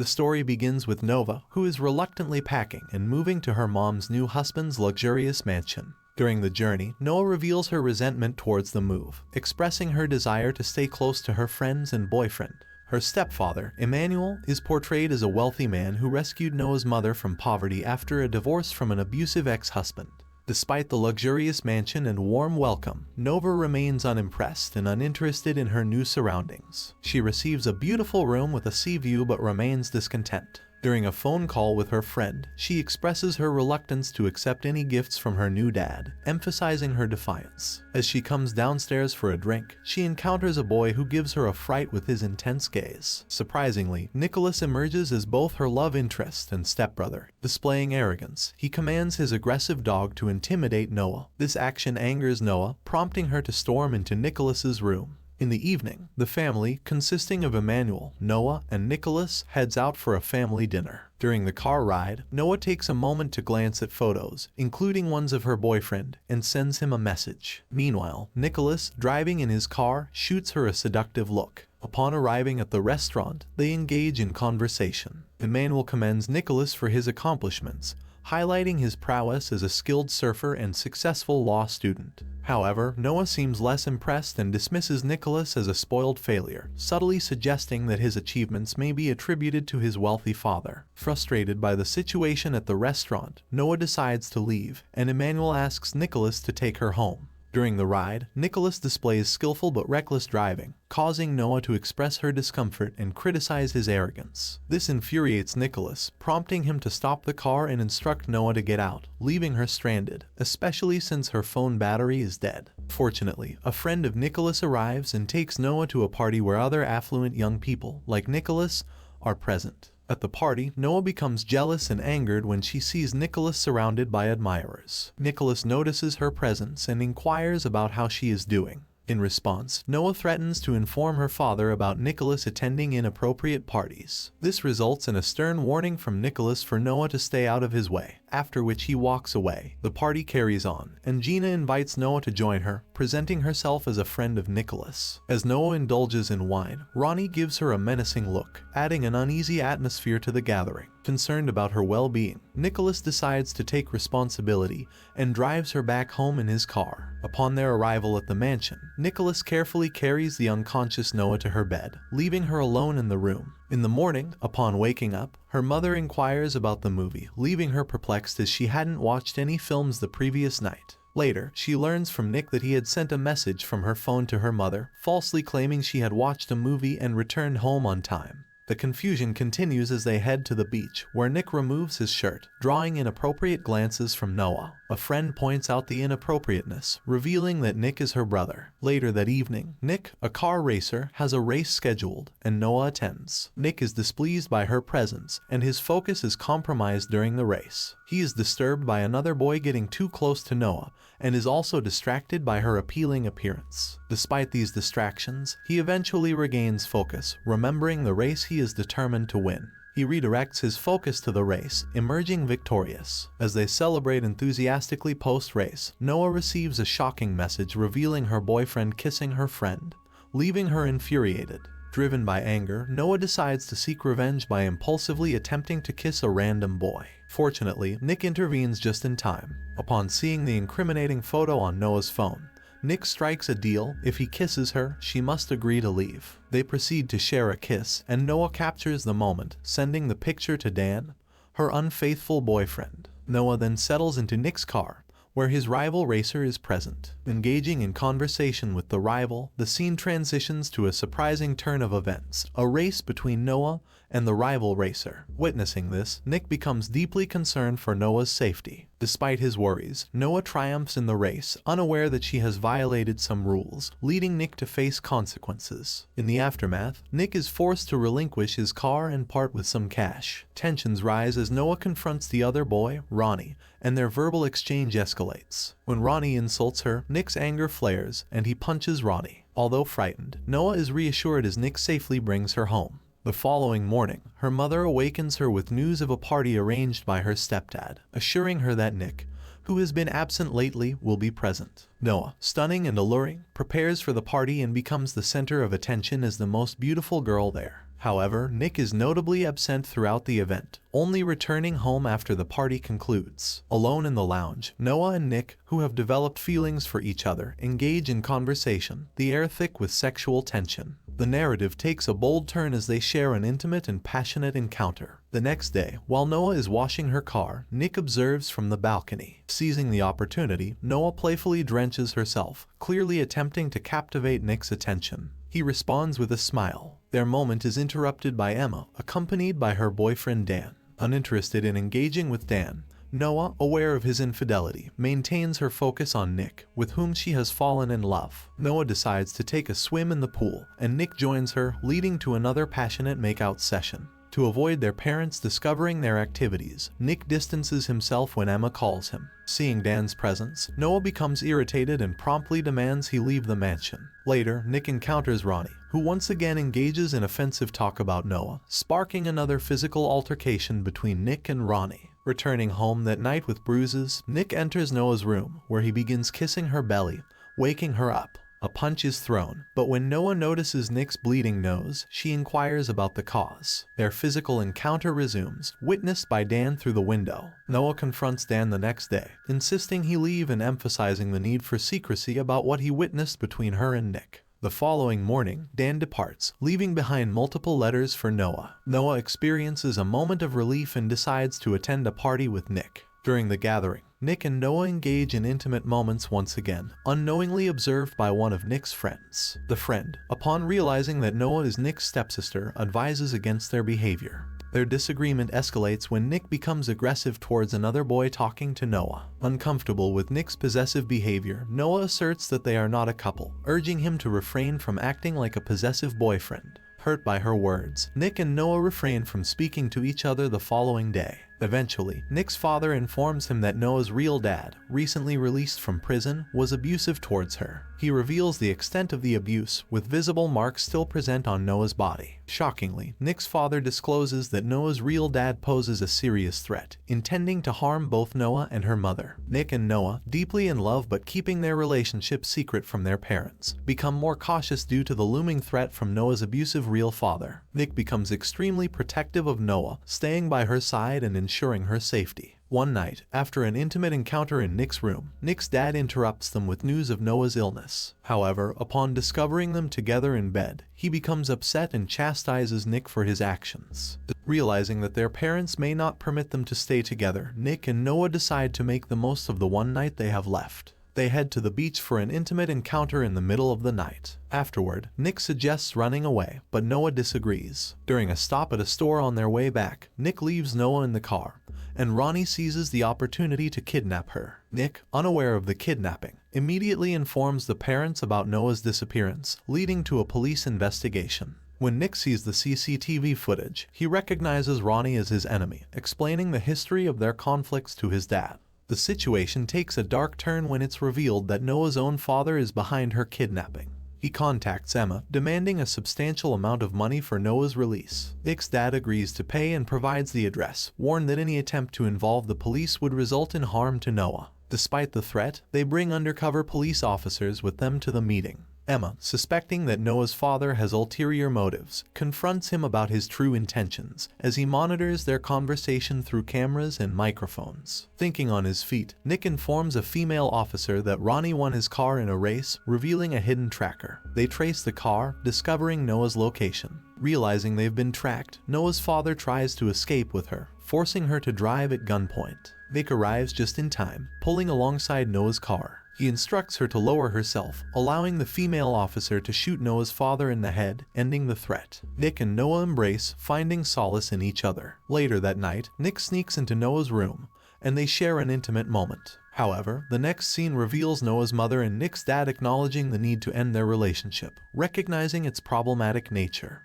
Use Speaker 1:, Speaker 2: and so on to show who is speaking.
Speaker 1: The story begins with Nova, who is reluctantly packing and moving to her mom's new husband's luxurious mansion. During the journey, Noah reveals her resentment towards the move, expressing her desire to stay close to her friends and boyfriend. Her stepfather, Emmanuel, is portrayed as a wealthy man who rescued Noah's mother from poverty after a divorce from an abusive ex-husband. Despite the luxurious mansion and warm welcome, Nova remains unimpressed and uninterested in her new surroundings. She receives a beautiful room with a sea view but remains discontent. During a phone call with her friend, she expresses her reluctance to accept any gifts from her new dad, emphasizing her defiance. As she comes downstairs for a drink, she encounters a boy who gives her a fright with his intense gaze. Surprisingly, Nicholas emerges as both her love interest and stepbrother. Displaying arrogance, he commands his aggressive dog to intimidate Noah. This action angers Noah, prompting her to storm into Nicholas's room. In the evening, the family, consisting of Emmanuel, Noah, and Nicholas, heads out for a family dinner. During the car ride, Noah takes a moment to glance at photos, including ones of her boyfriend, and sends him a message. Meanwhile, Nicholas, driving in his car, shoots her a seductive look. Upon arriving at the restaurant, they engage in conversation. Emmanuel commends Nicholas for his accomplishments, highlighting his prowess as a skilled surfer and successful law student. However, Noah seems less impressed and dismisses Nicholas as a spoiled failure, subtly suggesting that his achievements may be attributed to his wealthy father. Frustrated by the situation at the restaurant, Noah decides to leave, and Emmanuel asks Nicholas to take her home. During the ride, Nicholas displays skillful but reckless driving, causing Noah to express her discomfort and criticize his arrogance. This infuriates Nicholas, prompting him to stop the car and instruct Noah to get out, leaving her stranded, especially since her phone battery is dead. Fortunately, a friend of Nicholas arrives and takes Noah to a party where other affluent young people, like Nicholas, are present. At the party, Noah becomes jealous and angered when she sees Nicholas surrounded by admirers. Nicholas notices her presence and inquires about how she is doing. In response, Noah threatens to inform her father about Nicholas attending inappropriate parties. This results in a stern warning from Nicholas for Noah to stay out of his way, after which he walks away. The party carries on, and Gina invites Noah to join her, presenting herself as a friend of Nicholas. As Noah indulges in wine, Ronnie gives her a menacing look, adding an uneasy atmosphere to the gathering. Concerned about her well-being, Nicholas decides to take responsibility and drives her back home in his car. Upon their arrival at the mansion, Nicholas carefully carries the unconscious Noah to her bed, leaving her alone in the room. In the morning, upon waking up, her mother inquires about the movie, leaving her perplexed as she hadn't watched any films the previous night. Later, she learns from Nick that he had sent a message from her phone to her mother, falsely claiming she had watched a movie and returned home on time. The confusion continues as they head to the beach, where Nick removes his shirt, drawing inappropriate glances from Noah. A friend points out the inappropriateness, revealing that Nick is her brother. Later that evening, Nick, a car racer, has a race scheduled, and Noah attends. Nick is displeased by her presence, and his focus is compromised during the race. He is disturbed by another boy getting too close to Noah, and is also distracted by her appealing appearance. Despite these distractions, he eventually regains focus, remembering the race he is determined to win. He redirects his focus to the race, emerging victorious. As they celebrate enthusiastically post-race, Noah receives a shocking message revealing her boyfriend kissing her friend, leaving her infuriated. Driven by anger, Noah decides to seek revenge by impulsively attempting to kiss a random boy. Fortunately, Nick intervenes just in time. Upon seeing the incriminating photo on Noah's phone, Nick strikes a deal. If he kisses her, she must agree to leave. They proceed to share a kiss, and Noah captures the moment, sending the picture to Dan, her unfaithful boyfriend. Noah then settles into Nick's car, where his rival racer is present. Engaging in conversation with the rival, the scene transitions to a surprising turn of events, a race between Noah and the rival racer. Witnessing this, Nick becomes deeply concerned for Noah's safety. Despite his worries, Noah triumphs in the race, unaware that she has violated some rules, leading Nick to face consequences. In the aftermath, Nick is forced to relinquish his car and part with some cash. Tensions rise as Noah confronts the other boy, Ronnie, and their verbal exchange escalates. When Ronnie insults her, Nick's anger flares, and he punches Ronnie. Although frightened, Noah is reassured as Nick safely brings her home. The following morning, her mother awakens her with news of a party arranged by her stepdad, assuring her that Nick, who has been absent lately, will be present. Noah, stunning and alluring, prepares for the party and becomes the center of attention as the most beautiful girl there. However, Nick is notably absent throughout the event, only returning home after the party concludes. Alone in the lounge, Noah and Nick, who have developed feelings for each other, engage in conversation, the air thick with sexual tension. The narrative takes a bold turn as they share an intimate and passionate encounter. The next day, while Noah is washing her car, Nick observes from the balcony. Seizing the opportunity, Noah playfully drenches herself, clearly attempting to captivate Nick's attention. He responds with a smile. Their moment is interrupted by Emma, accompanied by her boyfriend Dan. Uninterested in engaging with Dan, Noah, aware of his infidelity, maintains her focus on Nick, with whom she has fallen in love. Noah decides to take a swim in the pool, and Nick joins her, leading to another passionate makeout session. To avoid their parents discovering their activities, Nick distances himself when Emma calls him. Seeing Dan's presence, Noah becomes irritated and promptly demands he leave the mansion. Later, Nick encounters Ronnie, who once again engages in offensive talk about Noah, sparking another physical altercation between Nick and Ronnie. Returning home that night with bruises, Nick enters Noah's room, where he begins kissing her belly, waking her up. A punch is thrown, but when Noah notices Nick's bleeding nose, she inquires about the cause. Their physical encounter resumes, witnessed by Dan through the window. Noah confronts Dan the next day, insisting he leave and emphasizing the need for secrecy about what he witnessed between her and Nick. The following morning, Dan departs, leaving behind multiple letters for Noah. Noah experiences a moment of relief and decides to attend a party with Nick. During the gathering, Nick and Noah engage in intimate moments once again, unknowingly observed by one of Nick's friends. The friend, upon realizing that Noah is Nick's stepsister, advises against their behavior. Their disagreement escalates when Nick becomes aggressive towards another boy talking to Noah. Uncomfortable with Nick's possessive behavior, Noah asserts that they are not a couple, urging him to refrain from acting like a possessive boyfriend. Hurt by her words, Nick and Noah refrain from speaking to each other the following day. Eventually, Nick's father informs him that Noah's real dad, recently released from prison, was abusive towards her. He reveals the extent of the abuse, with visible marks still present on Noah's body. Shockingly, Nick's father discloses that Noah's real dad poses a serious threat, intending to harm both Noah and her mother. Nick and Noah, deeply in love but keeping their relationship secret from their parents, become more cautious due to the looming threat from Noah's abusive real father. Nick becomes extremely protective of Noah, staying by her side and ensuring her safety. One night, after an intimate encounter in Nick's room, Nick's dad interrupts them with news of Noah's illness. However, upon discovering them together in bed, he becomes upset and chastises Nick for his actions. Realizing that their parents may not permit them to stay together, Nick and Noah decide to make the most of the one night they have left. They head to the beach for an intimate encounter in the middle of the night. Afterward, Nick suggests running away, but Noah disagrees. During a stop at a store on their way back, Nick leaves Noah in the car, and Ronnie seizes the opportunity to kidnap her. Nick, unaware of the kidnapping, immediately informs the parents about Noah's disappearance, leading to a police investigation. When Nick sees the CCTV footage, he recognizes Ronnie as his enemy, explaining the history of their conflicts to his dad. The situation takes a dark turn when it's revealed that Noah's own father is behind her kidnapping. He contacts Emma, demanding a substantial amount of money for Noah's release. Nick's dad agrees to pay and provides the address, warned that any attempt to involve the police would result in harm to Noah. Despite the threat, they bring undercover police officers with them to the meeting. Emma, suspecting that Noah's father has ulterior motives, confronts him about his true intentions as he monitors their conversation through cameras and microphones. Thinking on his feet, Nick informs a female officer that Ronnie won his car in a race, revealing a hidden tracker. They trace the car, discovering Noah's location. Realizing they've been tracked, Noah's father tries to escape with her, forcing her to drive at gunpoint. Nick arrives just in time, pulling alongside Noah's car. He instructs her to lower herself, allowing the female officer to shoot Noah's father in the head, ending the threat. Nick and Noah embrace, finding solace in each other. Later that night, Nick sneaks into Noah's room, and they share an intimate moment. However, the next scene reveals Noah's mother and Nick's dad acknowledging the need to end their relationship, recognizing its problematic nature.